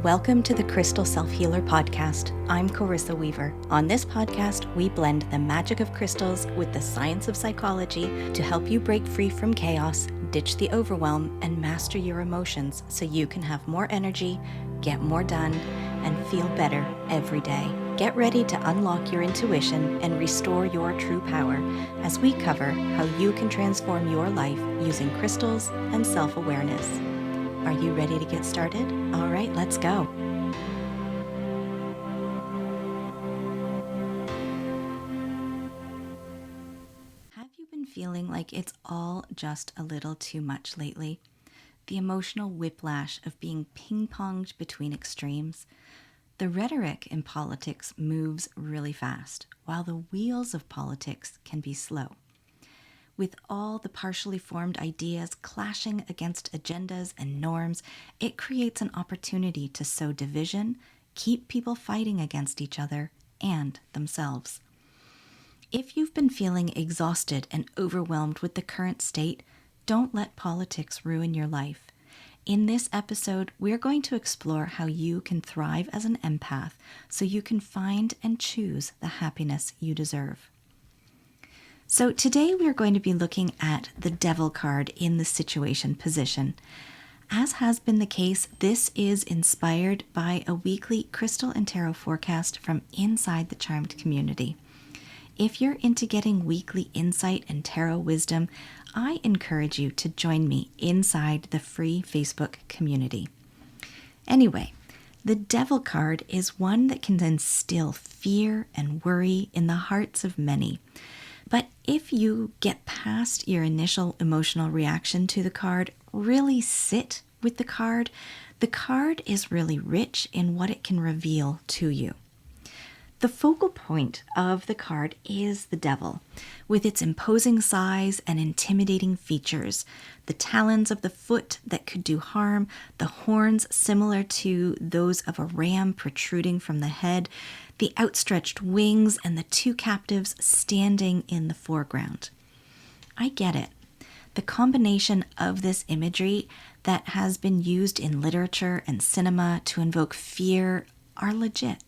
Welcome to the Crystal Self-Healer Podcast. I'm Carissa Weaver. On this podcast, we blend the magic of crystals with the science of psychology to help you break free from chaos, ditch the overwhelm, and master your emotions so you can have more energy, get more done, and feel better every day. Get ready to unlock your intuition and restore your true power as we cover how you can transform your life using crystals and self-awareness. Are you ready to get started? All right, let's go. Have you been feeling like it's all just a little too much lately? The emotional whiplash of being ping-ponged between extremes? The rhetoric in politics moves really fast, while the wheels of politics can be slow. With all the partially formed ideas clashing against agendas and norms, it creates an opportunity to sow division, keep people fighting against each other and themselves. If you've been feeling exhausted and overwhelmed with the current state, don't let politics ruin your life. In this episode, we're going to explore how you can thrive as an empath so you can find and choose the happiness you deserve. So today we are going to be looking at the Devil card in the situation position. As has been the case, this is inspired by a weekly crystal and tarot forecast from inside the Charmed community. If you're into getting weekly insight and tarot wisdom, I encourage you to join me inside the free Facebook community. Anyway, the Devil card is one that can instill fear and worry in the hearts of many. But if you get past your initial emotional reaction to the card, really sit with the card is really rich in what it can reveal to you. The focal point of the card is the Devil, with its imposing size and intimidating features, the talons of the foot that could do harm, the horns similar to those of a ram protruding from the head, the outstretched wings, and the two captives standing in the foreground. I get it. The combination of this imagery that has been used in literature and cinema to invoke fear are legit.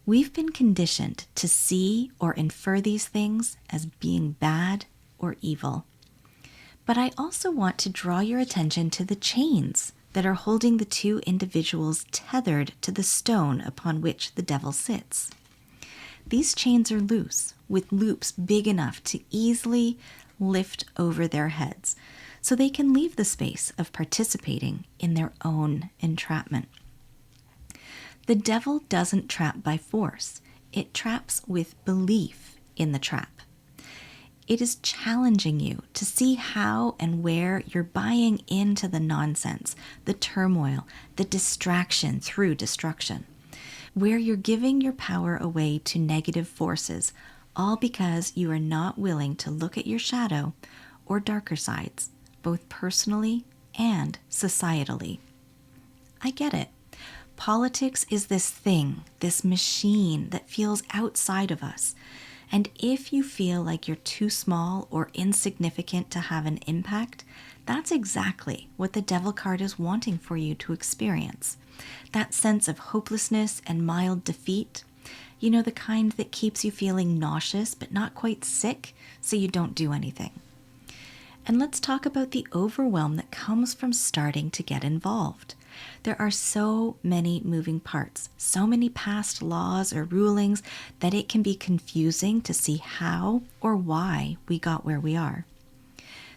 We've been conditioned to see or infer these things as being bad or evil. But I also want to draw your attention to the chains that are holding the two individuals tethered to the stone upon which the Devil sits. These chains are loose, with loops big enough to easily lift over their heads, so they can leave the space of participating in their own entrapment. The Devil doesn't trap by force. It traps with belief in the trap. It is challenging you to see how and where you're buying into the nonsense, the turmoil, the distraction through destruction, where you're giving your power away to negative forces, all because you are not willing to look at your shadow or darker sides, both personally and societally. I get it. Politics is this thing, this machine that feels outside of us. And if you feel like you're too small or insignificant to have an impact, that's exactly what the Devil card is wanting for you to experience. That sense of hopelessness and mild defeat, you know, the kind that keeps you feeling nauseous but not quite sick, so you don't do anything. And let's talk about the overwhelm that comes from starting to get involved. There are so many moving parts, so many past laws or rulings that it can be confusing to see how or why we got where we are.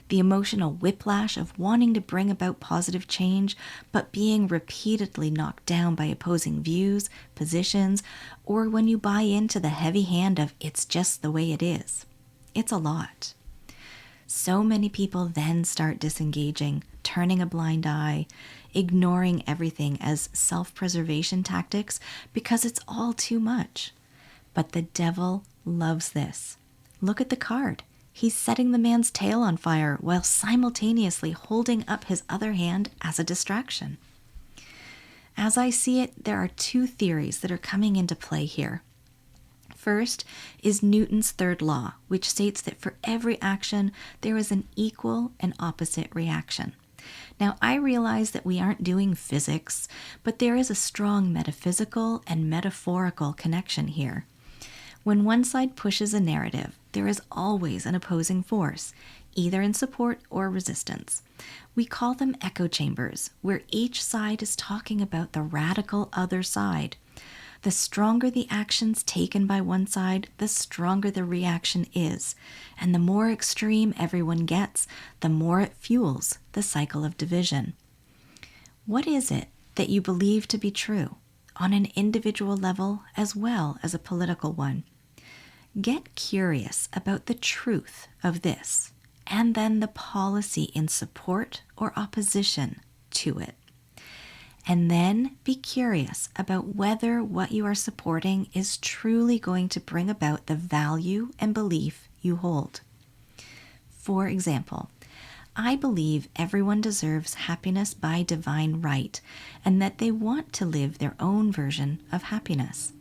The emotional whiplash of wanting to bring about positive change, but being repeatedly knocked down by opposing views, positions, or when you buy into the heavy hand of it's just the way it is. It's a lot. So many people then start disengaging, turning a blind eye, ignoring everything as self-preservation tactics because it's all too much. But the Devil loves this. Look at the card. He's setting the man's tail on fire while simultaneously holding up his other hand as a distraction. As I see it, there are two theories that are coming into play here. First is Newton's third law, which states that for every action, there is an equal and opposite reaction. Now, I realize that we aren't doing physics, but there is a strong metaphysical and metaphorical connection here. When one side pushes a narrative, there is always an opposing force, either in support or resistance. We call them echo chambers, where each side is talking about the radical other side. The stronger the actions taken by one side, the stronger the reaction is. And the more extreme everyone gets, the more it fuels the cycle of division. What is it that you believe to be true, on an individual level as well as a political one? Get curious about the truth of this, and then the policy in support or opposition to it. And then be curious about whether what you are supporting is truly going to bring about the value and belief you hold. For example, I believe everyone deserves happiness by divine right, and that they want to live their own version of happiness.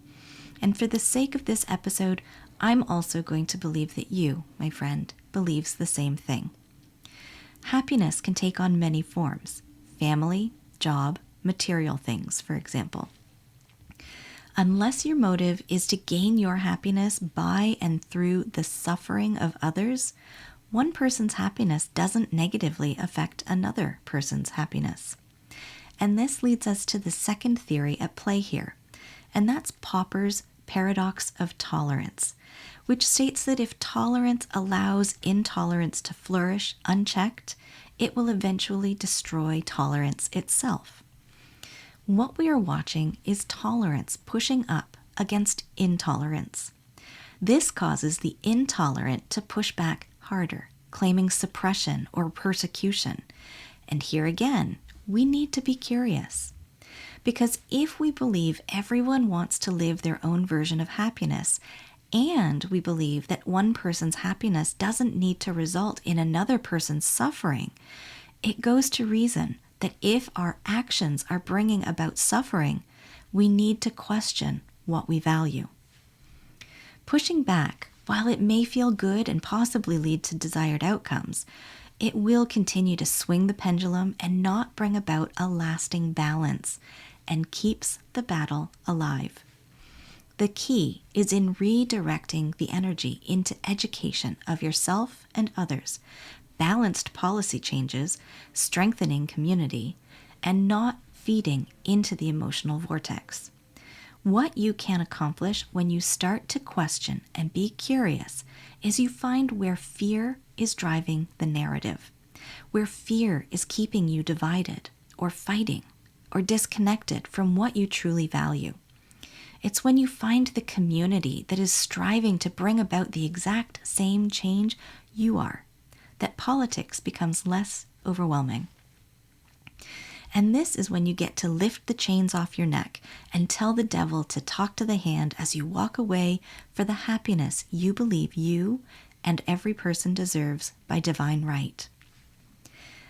And for the sake of this episode, I'm also going to believe that you, my friend, believes the same thing. Happiness can take on many forms: family, job, material things, for example. Unless your motive is to gain your happiness by and through the suffering of others, one person's happiness doesn't negatively affect another person's happiness. And this leads us to the second theory at play here, and that's Popper's paradox of tolerance, which states that if tolerance allows intolerance to flourish unchecked, it will eventually destroy tolerance itself. What we are watching is tolerance pushing up against intolerance. This causes the intolerant to push back harder, claiming suppression or persecution. And here again, we need to be curious. Because if we believe everyone wants to live their own version of happiness, and we believe that one person's happiness doesn't need to result in another person's suffering, it goes to reason that if our actions are bringing about suffering, we need to question what we value. Pushing back, while it may feel good and possibly lead to desired outcomes, it will continue to swing the pendulum and not bring about a lasting balance, and keeps the battle alive. The key is in redirecting the energy into education of yourself and others, balanced policy changes, strengthening community, and not feeding into the emotional vortex. What you can accomplish when you start to question and be curious is you find where fear is driving the narrative, where fear is keeping you divided or fighting or disconnected from what you truly value. It's when you find the community that is striving to bring about the exact same change you are, that politics becomes less overwhelming. And this is when you get to lift the chains off your neck and tell the devil to talk to the hand as you walk away for the happiness you believe you and every person deserves by divine right.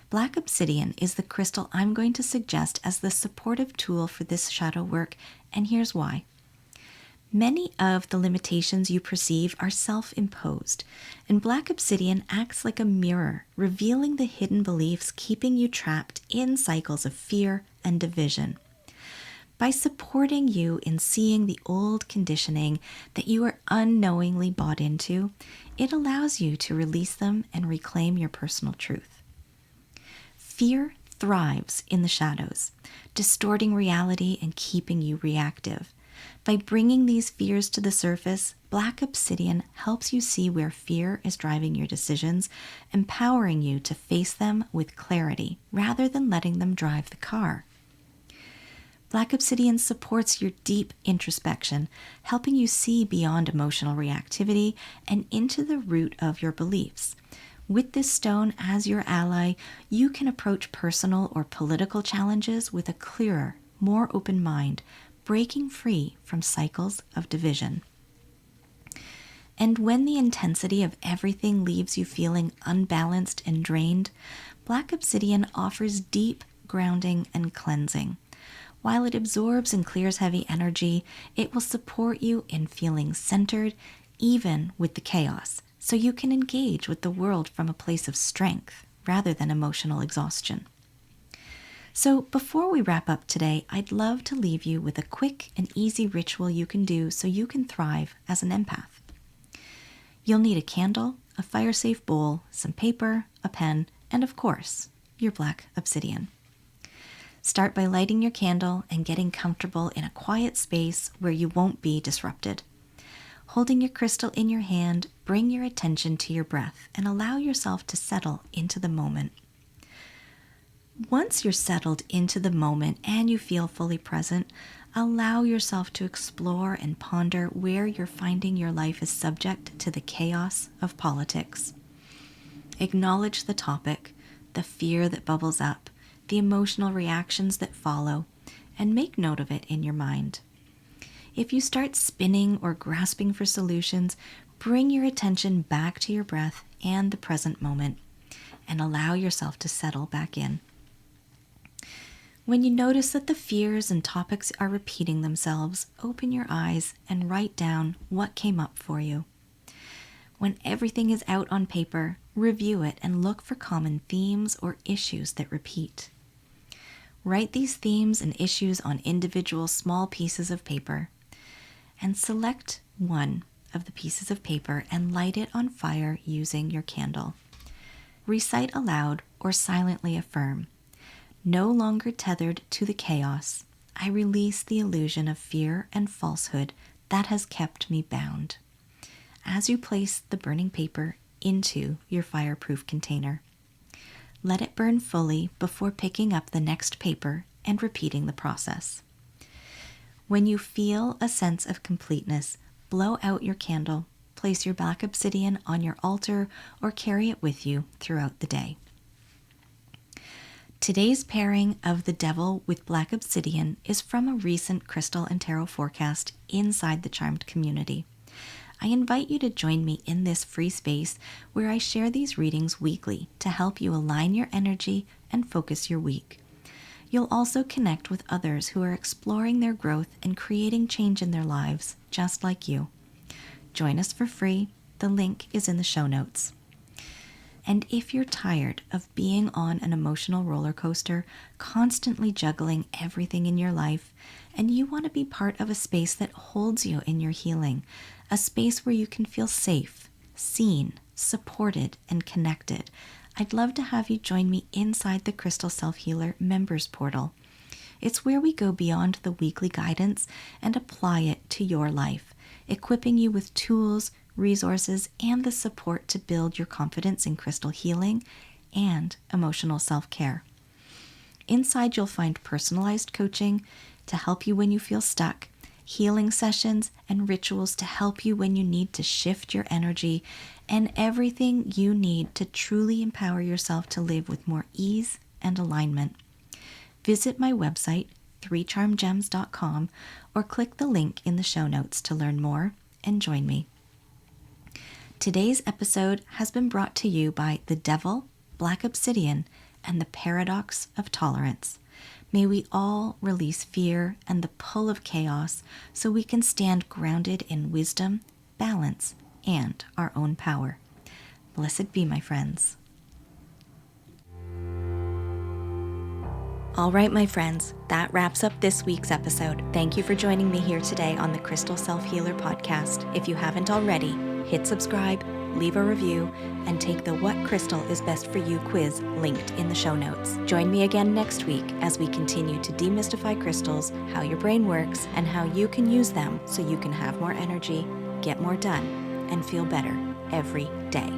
Black Obsidian is the crystal I'm going to suggest as the supportive tool for this shadow work, and here's why. Many of the limitations you perceive are self-imposed, and Black Obsidian acts like a mirror, revealing the hidden beliefs keeping you trapped in cycles of fear and division. By supporting you in seeing the old conditioning that you are unknowingly bought into, it allows you to release them and reclaim your personal truth. Fear thrives in the shadows, distorting reality and keeping you reactive. By bringing these fears to the surface, Black Obsidian helps you see where fear is driving your decisions, empowering you to face them with clarity rather than letting them drive the car. Black Obsidian supports your deep introspection, helping you see beyond emotional reactivity and into the root of your beliefs. With this stone as your ally, you can approach personal or political challenges with a clearer, more open mind, breaking free from cycles of division. And when the intensity of everything leaves you feeling unbalanced and drained, Black Obsidian offers deep grounding and cleansing. While it absorbs and clears heavy energy, it will support you in feeling centered, even with the chaos, so you can engage with the world from a place of strength rather than emotional exhaustion. So before we wrap up today, I'd love to leave you with a quick and easy ritual you can do so you can thrive as an empath. You'll need a candle, a fire-safe bowl, some paper, a pen, and of course, your black obsidian. Start by lighting your candle and getting comfortable in a quiet space where you won't be disrupted. Holding your crystal in your hand, bring your attention to your breath and allow yourself to settle into the moment. Once you're settled into the moment and you feel fully present, allow yourself to explore and ponder where you're finding your life is subject to the chaos of politics. Acknowledge the topic, the fear that bubbles up, the emotional reactions that follow, and make note of it in your mind. If you start spinning or grasping for solutions, bring your attention back to your breath and the present moment, and allow yourself to settle back in. When you notice that the fears and topics are repeating themselves, open your eyes and write down what came up for you. When everything is out on paper, review it and look for common themes or issues that repeat. Write these themes and issues on individual small pieces of paper, and select one of the pieces of paper and light it on fire using your candle. Recite aloud or silently affirm, "No longer tethered to the chaos, I release the illusion of fear and falsehood that has kept me bound," as you place the burning paper into your fireproof container. Let it burn fully before picking up the next paper and repeating the process. When you feel a sense of completeness, blow out your candle, place your black obsidian on your altar, or carry it with you throughout the day. Today's pairing of the Devil with Black Obsidian is from a recent crystal and tarot forecast inside the Charmed community. I invite you to join me in this free space where I share these readings weekly to help you align your energy and focus your week. You'll also connect with others who are exploring their growth and creating change in their lives, just like you. Join us for free. The link is in the show notes. And if you're tired of being on an emotional roller coaster, constantly juggling everything in your life, and you want to be part of a space that holds you in your healing, a space where you can feel safe, seen, supported, and connected, I'd love to have you join me inside the Crystal Self-Healer members portal. It's where we go beyond the weekly guidance and apply it to your life, equipping you with tools, resources, and the support to build your confidence in crystal healing and emotional self-care. Inside, you'll find personalized coaching to help you when you feel stuck, healing sessions, and rituals to help you when you need to shift your energy, and everything you need to truly empower yourself to live with more ease and alignment. Visit my website, 3charmgems.com, or click the link in the show notes to learn more and join me. Today's episode has been brought to you by the Devil, Black Obsidian, and the Paradox of Tolerance. May we all release fear and the pull of chaos so we can stand grounded in wisdom, balance, and our own power. Blessed be, my friends. All right, my friends, that wraps up this week's episode. Thank you for joining me here today on the Crystal Self-Healer podcast. If you haven't already, hit subscribe, leave a review, and take the What Crystal is Best for You quiz linked in the show notes. Join me again next week as we continue to demystify crystals, how your brain works, and how you can use them so you can have more energy, get more done, and feel better every day.